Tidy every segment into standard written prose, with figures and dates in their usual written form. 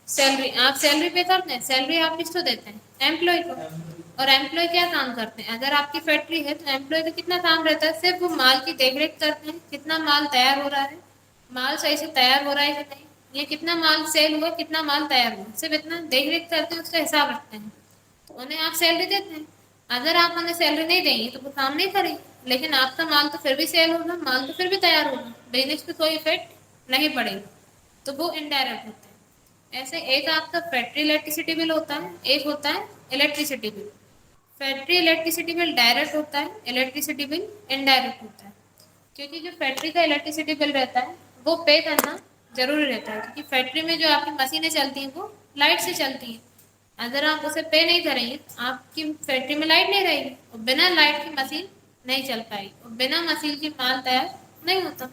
Salary, आप salary पे करते हैं, सैलरी आप किसको देते हैं? एम्प्लॉय को। और एम्प्लॉय क्या काम करते हैं? अगर आपकी फैक्ट्री है तो एम्प्लॉय का कितना काम रहता है? सिर्फ वो माल की देखरेख करते हैं, कितना माल तैयार हो रहा है, माल सही से तैयार हो रहा है कि नहीं, ये कितना माल सेल हुआ, कितना माल तैयार हुआ, सिर्फ इतना देखरेख करते हैं, उसका हिसाब रखते हैं, तो उन्हें आप सैलरी देते हैं। अगर आप उन्हें सैलरी नहीं देंगे तो वो काम नहीं करेंगे, लेकिन आपका माल तो फिर भी सेल होगा, माल तो फिर भी तैयार होगा, बिजनेस पे कोई इफेक्ट नहीं पड़ेगा, तो वो इनडायरेक्ट होता है। ऐसे एक आपका फैक्ट्री इलेक्ट्रिसिटी बिल होता है, एक होता है electricity bill. Factory electricity bill direct होता है, इलेक्ट्रिसिटी बिल इनडायरेक्ट होता है। क्योंकि जो फैक्ट्री का इलेक्ट्रिसिटी बिल रहता है वो पे करना जरूरी रहता है, क्योंकि फैक्ट्री में जो आपकी मशीनें चलती हैं वो लाइट से चलती हैं। अगर आप उसे पे नहीं करेंगे तो आपकी फैक्ट्री में लाइट नहीं रहेगी, और बिना लाइट की मशीन नहीं चल पाएगी, और बिना मशीन की माल तैयार नहीं होता,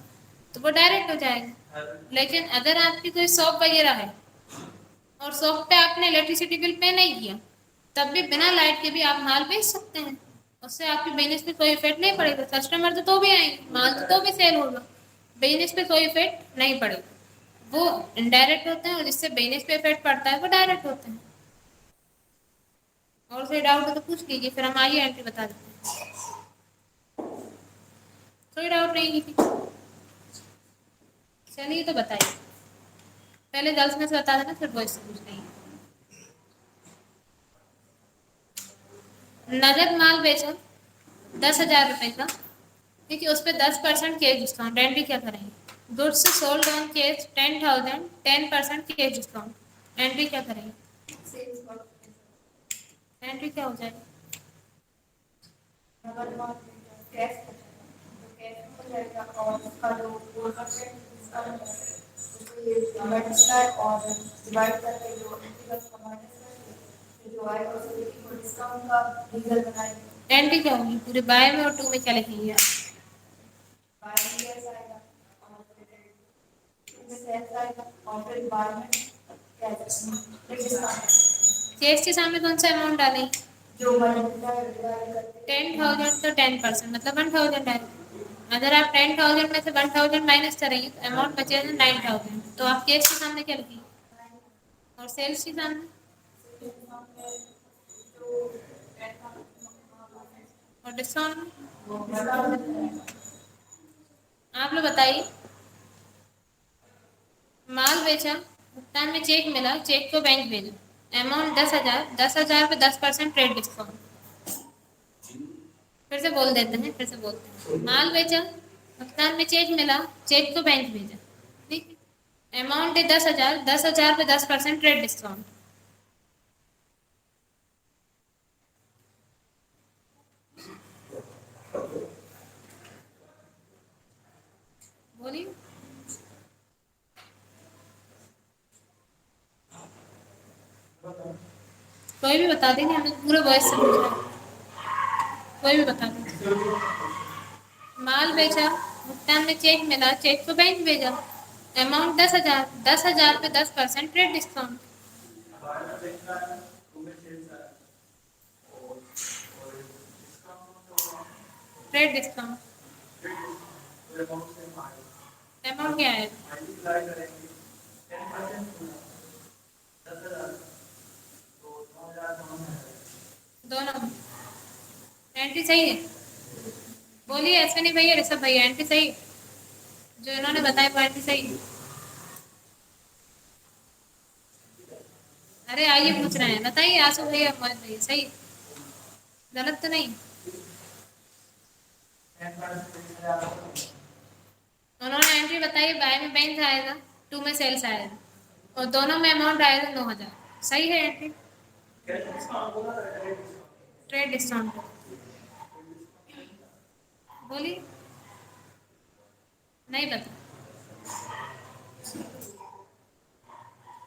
तो वो डायरेक्ट हो जाएगा। लेकिन अगर आपकी कोई शॉप वगैरह है और शॉप पे आपने इलेक्ट्रिसिटी बिल पे नहीं किया, तब भी बिना लाइट के भी आप माल बेच सकते हैं, उससे आपके बिजनेस पे कोई इफेक्ट नहीं पड़ेगा, कस्टमर तो भी आएंगे, माल तो भी सेल होगा, बिजनेस पे कोई इफेक्ट नहीं पड़ेगा। वो इनडायरेक्ट होते हैं, और जिससे बिजनेस पे इफेक्ट पड़ता है वो डायरेक्ट होते हैं। और कोई डाउट हो तो पूछ लीजिए, फिर हम आइए एंट्री बता देते हैं। कोई डाउट नहीं किसी? चलिए तो बताइए, पहले गर्ल्स में से बता देना, फिर बॉयज से पूछ लेंगे। नगद माल बेचा 10,000 रुपए का, देखिए उस पर 10% केस डिस्काउंट, एंट्री क्या करेंगे? Goods sold on case 10,000, 10% case discount, entry क्या करेंगे? एंट्री क्या हो जाएगी? एंट्री क्या होगी पूरे बाय में और टू में, क्या लिखेंगे आप? केस के सामने कौन सा अमाउंट डालेंगे? 10,000 तो 10% मतलब 1,000 है। अगर आप 10,000 में से 1,000 माइनस करेंगे तो अमाउंट बचेगा 9,000, तो आप केस के सामने क्या लिखेंगे? और सेल्स के सामने? और डिस्काउंट? आप लोग बताइए। माल बेचा, भुगतान में चेक मिला, चेक को बैंक भेजा, अमाउंट 10,000, 10,000 पे 10% ट्रेड डिस्काउंट। फिर से बोल देते हैं, फिर से बोलते हैं। माल बेचा, भुगतान में चेक मिला, चेक को बैंक भेजा, ठीक है, अमाउंट है 10,000, 10,000 पे 10% ट्रेड डिस्काउंट। बोलिए, कोई भी बता देंगे, हमें पूरे वॉइस से पूछ रहे हैं, कोई भी बता देंगे। माल बेचा, भुगतान में चेक मिला, चेक को बैंक भेजा, अमाउंट 10,000, 10,000 पे 10% trade discount. Trade discount amount क्या है? दोनों एंट्री सही है? बोलिए, अश्विनी भैया, ऋषभ भैया, एंट्री सही जो इन्होंने बताया वो एंट्री सही है? अरे आइए पूछ रहे हैं, बताइए आंसू भैया, मोहित भैया, सही? गलत तो नहीं? उन्होंने एंट्री बताई, बाय में बैंक आएगा, टू में सेल्स आएगा, और दोनों में अमाउंट आएगा 9,000, सही है एंट्री? ट्रेड डिस्काउंट बोलिए, नहीं पता?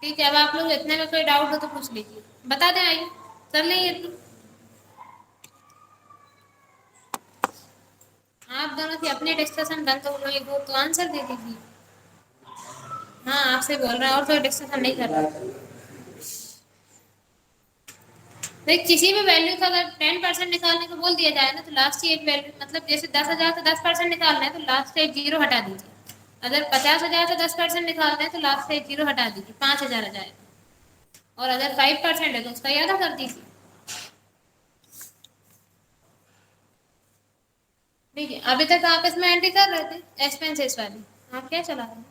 ठीक है, अब आप लोग इतने में कोई डाउट हो तो पूछ लीजिए, बता दें, आइए कर लेंगे इतनी। आप दोनों की अपनी डिस्कशन बंद हो गई हो तो आंसर दे दीजिए। हाँ, आपसे बोल रहा है, और कोई डिस्कशन नहीं कर रहा। भाई किसी भी वैल्यू का अगर 10% निकालने को बोल दिया जाए ना, तो लास्ट की एक वैल्यू, मतलब जैसे 10,000 से 10% निकालना है तो लास्ट से एक जीरो हटा दीजिए। अगर 50,000 से 10% निकालना है तो लास्ट से एक जीरो हटा दीजिए, 5,000 आ जाएगा। और अगर 5% है तो उसका ज्यादा कर दीजिए। ठीक है, अभी तक आप इसमें एंट्री कर रहे थे एक्सपेंसेस वाली, आप क्या चला रहे हैं?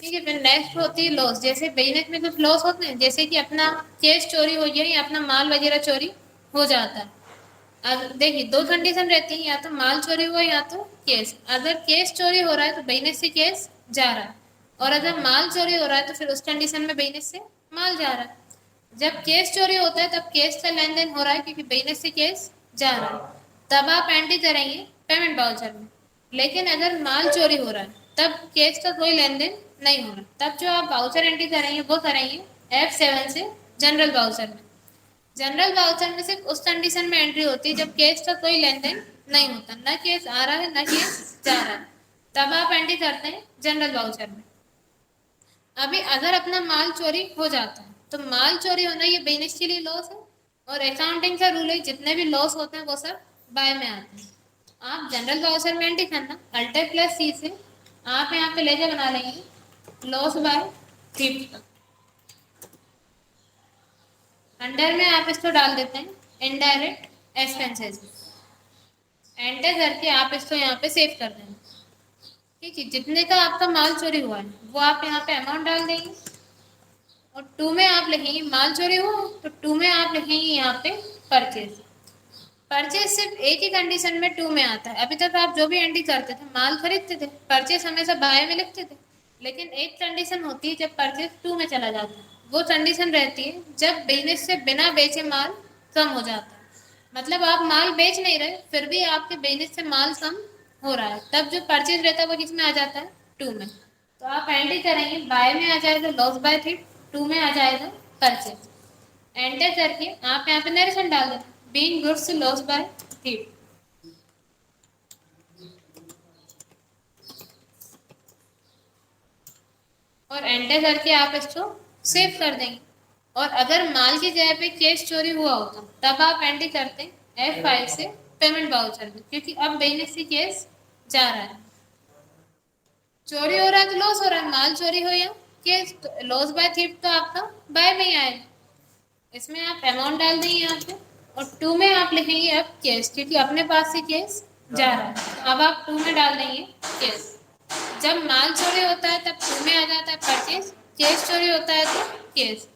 ठीक है, फिर नेक्स्ट होती है लॉस। जैसे बिजनेस में कुछ लॉस होते हैं, जैसे कि अपना कैश चोरी हो गया या अपना माल वगैरह चोरी हो जाता है। अब देखिए दो कंडीशन रहती है, या तो माल चोरी हुआ या तो केस। अगर केस चोरी हो रहा है तो बिजनेस से केस जा रहा है, और अगर माल चोरी हो रहा है तो फिर उस कंडीशन में बिजनेस से माल जा रहा है। जब केस चोरी होता है तब केस से लेन देन हो रहा है क्योंकि बिजनेस से केस जा रहा है, तब आप एंट्री करेंगे पेमेंट बाउचर में। लेकिन अगर माल चोरी हो रहा है तब केस का कोई लेन देन नहीं हो रहा, तब जो आप बाउचर एंट्री करेंगे वो करेंगे F7 से जनरल बाउचर में। जनरल वाउचर में सिर्फ उस कंडीशन में एंट्री होती है जब केस का कोई लेन देन नहीं होता, न केस आ रहा है न केस जा रहा है, तब आप एंट्री करते हैं जनरल वाउचर में। अभी अगर अपना माल चोरी हो जाता है तो माल चोरी होना ये बिजनेस के लिए लॉस है, और अकाउंटिंग का रूल है जितने भी लॉस होते हैं वो सब बाय में आते हैं। आप जनरल वाउचर में एंट्री करना अल्टर प्लस सी से आप यहाँ पे लेजर बना लेंगे लॉस बाय थ्रिफ्ट। अंडर में आप इसको डाल देते हैं इनडायरेक्ट एक्सपेंसेस, एंटर करके आप इसको यहाँ पे सेव कर देंगे। ठीक है, जितने का आपका माल चोरी हुआ है वो आप यहाँ पे अमाउंट डाल देंगे, और टू में आप लिखेंगे माल चोरी हुआ तो टू में आप लिखेंगे यहाँ पे परचेज। परचेज सिर्फ एक ही कंडीशन में टू में आता है। अभी तक आप जो भी एंट्री करते थे माल खरीदते थे, परचेज हमेशा बाय में लिखते थे, लेकिन एक कंडीशन होती है जब परचेज टू में चला जाता है। वो कंडीशन रहती है जब बिजनेस से बिना बेचे माल कम हो जाता है। मतलब आप माल बेच नहीं रहे फिर भी आपके बिजनेस से माल कम हो रहा है, तब जो परचेज रहता है वो किस में आ जाता है? टू में। तो आप एंट्री करेंगे बाय में आ जाएगा लॉस बाय थ्री, टू में आ जाएगा परचेज। एंटर करके आप यहाँ पे नरेशन डाल देना being goods loss by three, और एंटर करके आप इसको सेव कर देंगे। और अगर माल की जगह पे कैश चोरी हुआ होता तब आप एंट्री करते हैं F5 से पेमेंट बाउचर में, क्योंकि अब बिजनेस से केस जा रहा है। चोरी हो रहा है तो लॉस हो रहा है, माल चोरी हो या केस, तो लॉस बाय थीफ्ट तो आपका बाय में ही आएगा। इसमें आप अमाउंट डाल देंगे यहाँ पे, और टू में आप लिखेंगे अब केस, क्योंकि अपने पास से केस जा रहा है। अब आप टू में डाल देंगे केस। जब माल चोरी होता है तब टू में आ जाता है परचेज, केस चोरी होता है तो केस।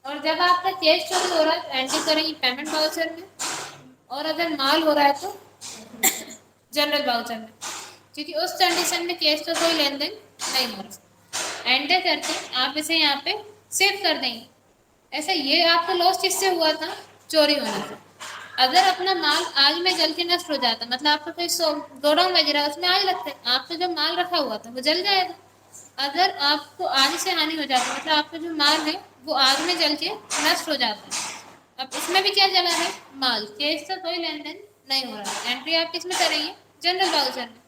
और जब आपका केस चोरी हो रहा है तो एंट्री करेंगे पेमेंट बाउचर में, और अगर माल हो रहा है तो जनरल बाउचर में, क्योंकि उस कंडीशन में केस का कोई लेन देन नहीं हो रहा। एंटर करके आप इसे यहाँ पे सेव कर देंगे। ऐसा ये आपका लॉस किससे हुआ था? चोरी होने से। अगर अपना माल आग में जल के नष्ट हो जाता, मतलब आपका कोई गोडाउन वगैरह उसमें आग लगता है, आपका जो माल रखा हुआ था वो जल जाएगा। अगर आपको आग से हानि हो जाती है, मतलब आपका जो माल है वो आग में जल के नष्ट हो जाता है। अब इसमें भी क्या जला है? माल। केस का कोई लेन देन नहीं हो रहा है। एंट्री आप किस में करेंगे? जनरल बाउचर में।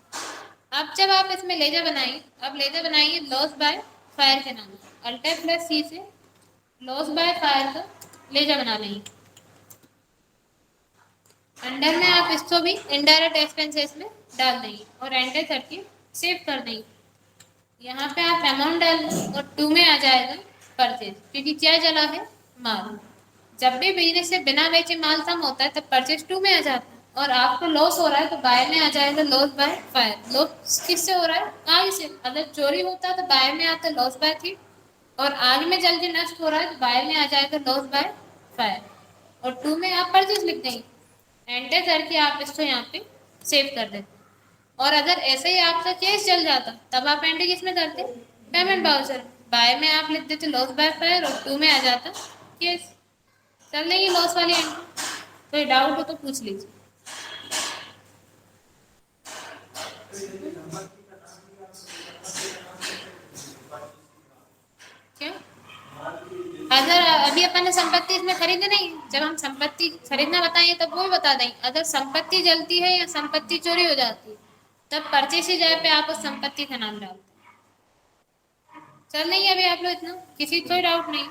अब जब आप इसमें लेजर बनाएंगे, अब लेजर बनाएंगे लॉस बाय फायर के नाम से, अल्टर प्लस सी से लॉस बाय फायर का लेजर बना लेंगे। अंडर में आप इसको भी इनडायरेक्ट एक्सपेंसेस में डाल देंगे और एंटर करके सेव कर देंगे। यहाँ पे आप अमाउंट डाल दें और टू में आ जाएगा परचेज, क्योंकि क्या जला है? माल। जब भी बिजनेस से बिना बेचे माल कम होता है तब परचेज टू में आ जाता है, और आपको लॉस हो रहा है तो बाय में आ जाएगा लॉस बाय फायर। लॉस किससे हो रहा है? आग से। अगर चोरी होता है तो बाय में आता है लॉस बाय थी, और आग में जल के नष्ट हो रहा है तो बाय में आ जाएगा लॉस बाय फायर, और टू में आप परचेज लिख देंगे। एंटर करके आप इसको यहाँ पे सेव कर देते। और अगर ऐसे ही आपका केस चल जाता तब आप एंट्री किस में करते? Payment voucher. बाय में आप लिख देते लॉस बाय फायर, और टू में आ जाता केस। कर लेंगे लॉस वाली एंट्री। कोई डाउट हो तो पूछ लीजिए। क्या? अगर अभी अपन ने संपत्ति इसमें खरीदी नहीं, जब हम संपत्ति खरीदना बताएंगे तब वो भी बता देंगे। अगर संपत्ति जलती है या संपत्ति चोरी हो जाती है तब परचेस की जगह पे आप उस संपत्ति का नाम डालते हैं। चल नहीं अभी आप लोग इतना, किसी कोई डाउट नहीं।